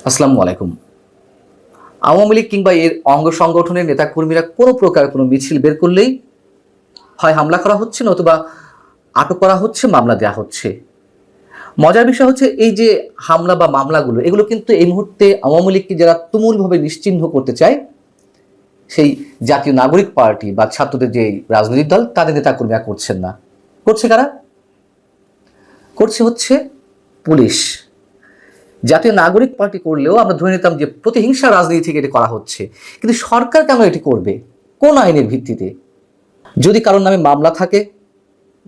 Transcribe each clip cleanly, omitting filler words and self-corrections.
আসসালামু আলাইকুম। আওয়ামী লীগ কিংবা এর অঙ্গ সংগঠনের নেতাকর্মীরা কোনো প্রকার কোনো মিছিল বের করলেই হয় হামলা করা হচ্ছে, নতুবা আটক করা হচ্ছে, মামলা দেওয়া হচ্ছে। মজার বিষয় হচ্ছে এই যে হামলা বা মামলাগুলো, এগুলো কিন্তু এই মুহূর্তে আওয়ামী লীগকে যারা তুমুলভাবে নিশ্চিহ্ন করতে চায়, সেই জাতীয় নাগরিক পার্টি বা ছাত্রদের যে রাজনৈতিক দল, তাদের নেতাকর্মীরা করছেন না। করছে কারা? করছে হচ্ছে পুলিশ। জাতীয় নাগরিক পার্টি করলেও আমরা ধরে নিতাম যে প্রতিহিংসা রাজনীতি থেকে এটি করা হচ্ছে, কিন্তু সরকার কেন এটি করবে? কোন আইনের ভিত্তিতে? যদি কারোর নামে মামলা থাকে,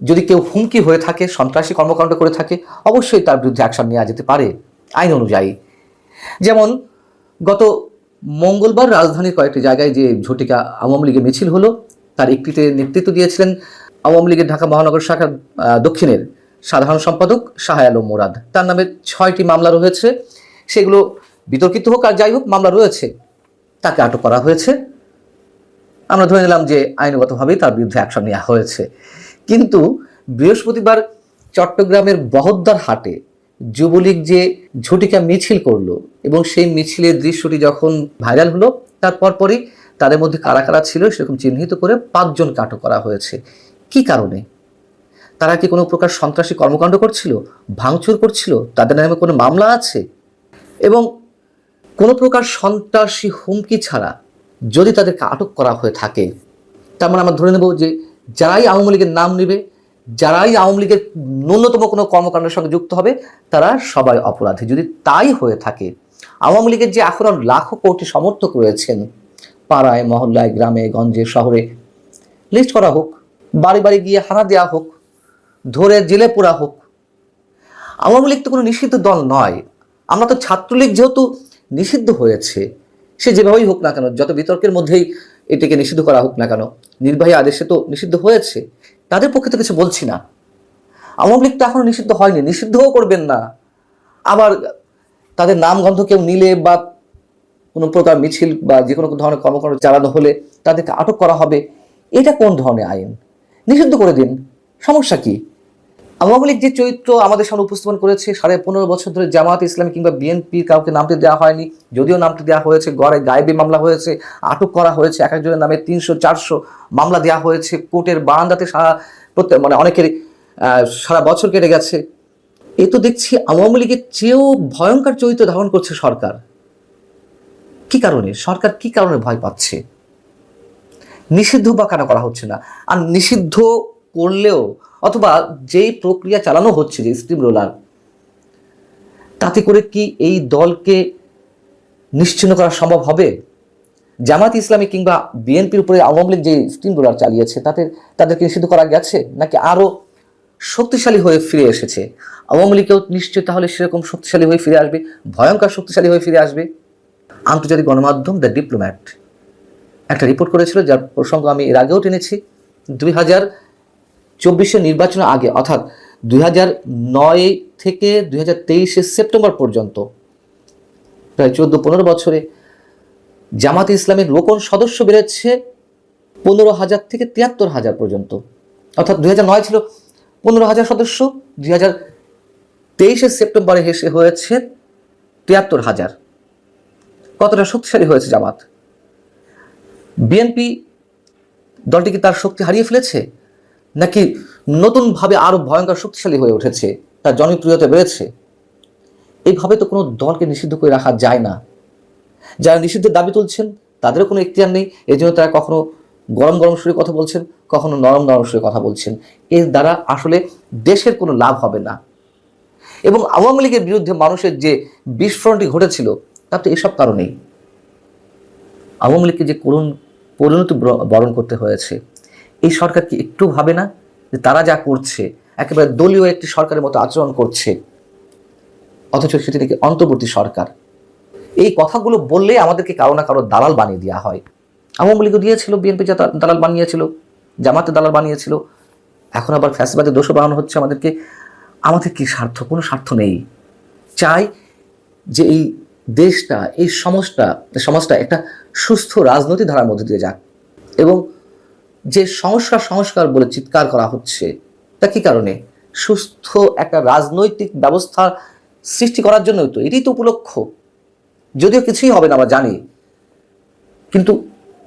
যদি কেউ হুমকি হয়ে থাকে, সন্ত্রাসী কর্মকাণ্ড করে থাকে, অবশ্যই তার বিরুদ্ধে অ্যাকশন নেওয়া যেতে পারে আইন অনুযায়ী। যেমন গত মঙ্গলবার রাজধানীর কয়েকটি জায়গায় যে ঝটিকা আওয়ামী লীগের মিছিল হলো, তার একটিতে নেতৃত্ব দিয়েছিলেন আওয়ামী লীগের ঢাকা মহানগর শাখার দক্ষিণের সাধারণ সম্পাদক শাহ আলম মুরাদ। তার নামে 6টি মামলা রয়েছে। সেগুলো বিতর্কিত হোক আর যাই হোক, মামলা রয়েছে, তাকে আটক করা হয়েছে। আমরা ধরে নিলাম যে আইনগতভাবেই তার বিরুদ্ধে অ্যাকশন নেওয়া হয়েছে। কিন্তু বৃহস্পতিবার চট্টগ্রামের বহদ্দার হাটে যুবলীগ যে ঝটিকা মিছিল করলো এবং সেই মিছিলের দৃশ্যটি যখন ভাইরাল হলো, তার পরপরই তাদের মধ্যে কারা কারা ছিল সেরকম চিহ্নিত করে 5 জনকে আটক করা হয়েছে। কি কারণে? তারা কি কোনো প্রকার সন্ত্রাসী কর্মকাণ্ড করছিল, ভাঙচুর করছিল, তাদের নামে কোনো মামলা আছে? এবং কোনো প্রকার সন্ত্রাসী হুমকি ছাড়া যদি তাদেরকে আটক করা হয়ে থাকে, তার মানে আমরা ধরে নেব যে যারাই আওয়ামী লীগের নাম নেবে, যারাই আওয়ামী লীগের ন্যূনতম কোনো কর্মকাণ্ডের সঙ্গে যুক্ত হবে, তারা সবাই অপরাধী। যদি তাই হয়ে থাকে, আওয়ামী লীগের যে এখন লাখো কোটি সমর্থক রয়েছেন, পাড়ায় মহল্লায়, গ্রামে গঞ্জে শহরে, লিস্ট করা হোক, বাড়ি বাড়ি গিয়ে হানা দেওয়া হোক, ধরে জেলে পোড়া হোক। আওয়ামী লীগ তো কোনো নিষিদ্ধ দল নয়। আমরা তো ছাত্রলীগ যেহেতু নিষিদ্ধ হয়েছে, সে যেভাবেই হোক না কেন, যত বিতর্কের মধ্যেই এটিকে নিষিদ্ধ করা হোক না কেন, নির্বাহী আদেশে তো নিষিদ্ধ হয়েছে, তাদের পক্ষে তো কিছু বলছি না। আওয়ামী লীগ তো এখনো নিষিদ্ধ হয়নি, নিষিদ্ধও করবেন না। আবার তাদের নামগন্ধ কেউ নিলে বা কোনো প্রকার মিছিল বা যে কোনো ধরনের কর্মকাণ্ড চালানো হলে তাদেরকে আটক করা হবে, এটা কোন ধরনের আইন? নিষিদ্ধ করে দিন, সমস্যা কি? আওয়ামী লীগ যে চরিত্র আমাদের সামনে উপস্থাপন করেছে, 15.5 বছর ধরে জামায়াত ইসলামী কিংবা বিএনপি কাউকে নামটি দেওয়া হয়নি, যদিও নামটি দেওয়া হয়েছে, গড়ে গায়েবী মামলা হয়েছে, আটক করা হয়েছে, এক একজনের নামে 300-400 মামলা দেওয়া হয়েছে, কোর্টের বারান্দাতে মানে অনেকের সারা বছর কেটে গেছে। এ তো দেখছি আওয়ামী লীগের চেয়েও ভয়ঙ্কর চরিত্র ধারণ করছে সরকার। কি কারণে? সরকার কি কারণে ভয় পাচ্ছে? নিষিদ্ধ বা কেন করা হচ্ছে না? আর নিষিদ্ধ করলেও অথবা যেই প্রক্রিয়া চালানো হচ্ছে, যে স্টিম রোলার, তাতে করে কি এই দলকে নিশ্চিহ্ন করা সম্ভব হবে? জামাত ইসলামী কিংবা বিএনপির উপরে আওয়ামী লীগ যে স্টিম রোলার চালিয়েছে, তাদেরকে নিষিদ্ধ করা গেছে, নাকি আরো শক্তিশালী হয়ে ফিরে এসেছে? আওয়ামী লীগেও নিশ্চয় তাহলে সেরকম শক্তিশালী হয়ে ফিরে আসবে, ভয়ঙ্কর শক্তিশালী হয়ে ফিরে আসবে। আন্তর্জাতিক গণমাধ্যম দ্য ডিপ্লোম্যাট একটা রিপোর্ট করেছিল, যার প্রসঙ্গ আমি এর আগেও টেনেছি। 2024 নির্বাচনের আগে, অর্থাৎ 2009 থেকে 2023 সেপ্টেম্বর পর্যন্ত, প্রায় 14-15 বছরে জামাতে ইসলামের রোকন সদস্য বেড়েছে 15,000 থেকে 73,000 পর্যন্ত। অর্থাৎ 2009 ছিল 15,000 সদস্য, 2023 সেপ্টেম্বরে হেসে হয়েছে 73,000। কতটা শক্তিশালী হয়েছে জামাত? বিএনপি দলটি কি তার শক্তি হারিয়ে ফেলেছে, নাকি নতুনভাবে আরো ভয়ঙ্কর শক্তিশালী হয়ে উঠেছে, তার জনপ্রিয়তা বেড়েছে? এইভাবে তো কোনো দলকে নিষিদ্ধ করে রাখা যায় না। যারা নিষিদ্ধের দাবি তুলছেন তাদেরও কোনো এখতিয়ার নেই, এই জন্য তারা কখনো গরম গরম সুরে কথা বলছেন, কখনো নরম নরম সুরে কথা বলছেন। এর দ্বারা আসলে দেশের কোনো লাভ হবে না। এবং আওয়ামী লীগের বিরুদ্ধে মানুষের যে বিস্ফোরণটি ঘটেছিল, তার তো এসব কারণেই। আওয়ামী লীগকে যে করুণ পরিণতি বরণ করতে হয়েছে, এই সরকার কি একটু ভাবে না যে তারা যা করছে একেবারে দলীয় একটি সরকারের মতো আচরণ করছে, অথচ সেটি নাকি অন্তর্বর্তী সরকার? এই কথাগুলো বললে আমাদেরকে কারো না কারো দালাল বানিয়ে দেওয়া হয়। আওয়ামী লীগও দিয়েছিল, বিএনপি যা দালাল বানিয়েছিল, জামাতে দালাল বানিয়েছিল, এখন আবার ফ্যাসিবাদে দোষ বানানো হচ্ছে আমাদেরকে। আমাদের কি স্বার্থ? কোনো স্বার্থ নেই। চাই যে এই দেশটা, এই সমাজটা একটা সুস্থ রাজনৈতিক ধারার মধ্যে দিয়ে যাক। এবং যে সংস্কার বলে চিৎকার করা হচ্ছে, তা কি কারণে? সুস্থ একটা রাজনৈতিক ব্যবস্থা সৃষ্টি করার জন্যই তো, এটাই তো উপলক্ষ্য। যদিও কিছুই হবে না আমরা জানি, কিন্তু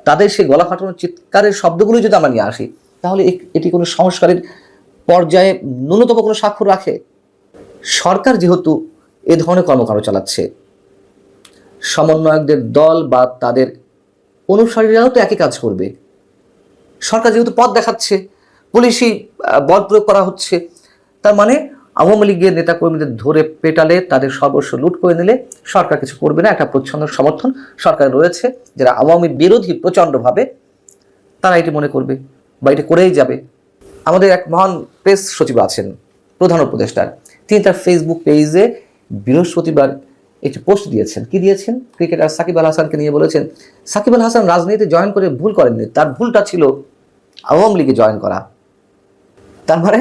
তাদের সেই গলা ফাটানোর চিৎকারের শব্দগুলো যদি আমরা নিয়ে আসি, তাহলে এটি কোনো সংস্কারের পর্যায়ে ন্যূনতম কোনো স্বাক্ষর রাখে? সরকার যেহেতু এ ধরনের কর্মকাণ্ড চালাচ্ছে, সমন্বয়কদের দল বা তাদের অনুসারীরাও তো একই কাজ করবে। সরকার যেহেতু পথ দেখাচ্ছে, পুলিশি বল প্রয়োগ করা হচ্ছে, তার মানে আওয়ামী লীগের নেতাকর্মীদের ধরে পেটালে, তাদের সর্বস্ব লুট করে নিলে সরকার কিছু করবে না। একটা প্রচ্ছন্ন সমর্থন সরকার রয়েছে, যারা আওয়ামী বিরোধী প্রচণ্ডভাবে, তারা এটি মনে করবে বা এটি করেই যাবে। আমাদের এক মহান প্রেস সচিব আছেন, প্রধান উপদেষ্টার, তিনি তার ফেসবুক পেজে বৃহস্পতিবার একটি পোস্ট দিয়েছেন। কি দিয়েছেন? ক্রিকেটার সাকিব আল হাসানকে নিয়ে বলেছেন, সাকিব আল হাসান রাজনীতিতে জয়েন করে ভুল করেননি, তার ভুলটা ছিল আওয়ামী লীগে জয়েন করা। তার মানে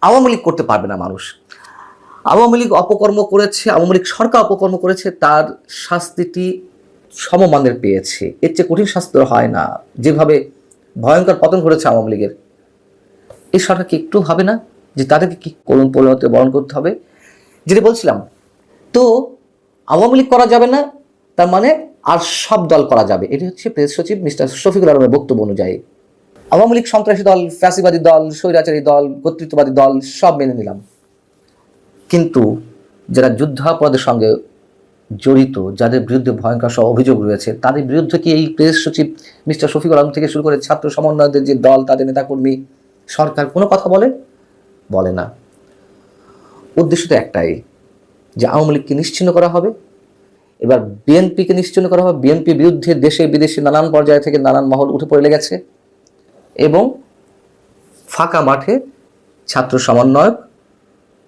আওয়ামী লীগ করতে পারবে না মানুষ। আওয়ামী লীগ অপকর্ম করেছে, আওয়ামী লীগ সরকার অপকর্ম করেছে, তার শাস্তিটি সমমানের পেয়েছে, এর চেয়ে কঠিন শাস্তি হয় না। যেভাবে ভয়ঙ্কর পতন ঘটেছে আওয়ামী লীগের, এই সরকার কি একটু ভাবে না যে তাদেরকে কি করুণ পরিণতি বরণ করতে হবে? যেটা বলছিলাম, তো আওয়ামী লীগ করা যাবে না, তার মানে আর সব দল করা যাবে। এটি হচ্ছে প্রেস সচিব মিস্টার শফিকুল আলমের বক্তব্য অনুযায়ী। আওয়ামী লীগ সন্ত্রাসী দল, ফ্যাসিবাদী দল, স্বৈরাচারী দল, কর্তৃত্ববাদী দল সব মেনে নিলাম, কিন্তু যারা যুদ্ধাপরাধের সঙ্গে জড়িত, যাদের বিরুদ্ধে ভয়ঙ্কর সব অভিযোগ রয়েছে, তাদের বিরুদ্ধে কি এই প্রেস সচিব মিস্টার শফিকুল আলম থেকে শুরু করে ছাত্র সমন্বয়কদের যে দল, তাদের নেতাকর্মী, সরকার কোনো কথা বলে না? উদ্দেশ্য তো একটাই, যে আওয়ামী লীগকে নিশ্চিহ্ন করা হবে। এবার বিএনপিকে নিশ্চিহ্ন করা হবে। বিএনপি বিরুদ্ধে দেশে বিদেশে নানান পর্যায় থেকে নানান মহল উঠে পড়ে লেগেছে, এবং ফাঁকা মাঠে ছাত্র সমন্বয়ক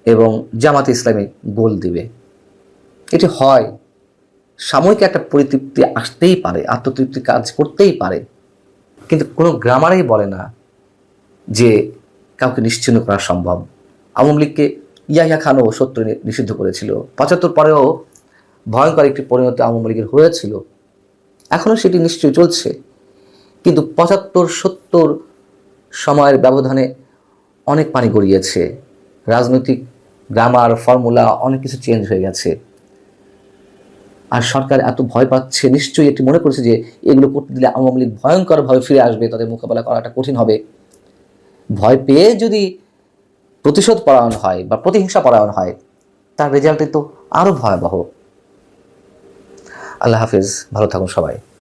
এবং জামাতে ইসলামী গোল দিবে। এটি হয়, সাময়িক একটা পরিতৃপ্তি আসতেই পারে, আত্মতৃপ্তি কাজ করতেই পারে, কিন্তু কোনো গ্রামারেই বলে না যে কাউকে নিশ্চিহ্ন করা সম্ভব। আওয়ামী লীগকে ইয়াহিয়া খানও 70 নিষিদ্ধ করেছিল, 75 পরেও ভয়ঙ্কর একটি পরিণতি আওয়ামী লীগের হয়েছিল, এখনও সেটি নিশ্চয়ই চলছে। কিন্তু 75-70 সময়ের ব্যবধানে অনেক পানি গড়িয়েছে, রাজনৈতিক গ্রামার, ফর্মুলা অনেক কিছু চেঞ্জ হয়ে গেছে। আর সরকার এত ভয় পাচ্ছে, নিশ্চয়ই এটি মনে করছে যে এগুলো করতে দিলে আওয়ামী লীগ ভয়ঙ্করভাবে ফিরে আসবে, তাদের মোকাবেলা করাটা কঠিন হবে। ভয় পেয়ে যদি প্রতিশোধ পরায়ণ হয় বা প্রতিহিংসা পরায়ণ হয়, তার রেজাল্টে তো আরো ভয়াবহ। আল্লাহ হাফিজ, ভালো থাকুন সবাই।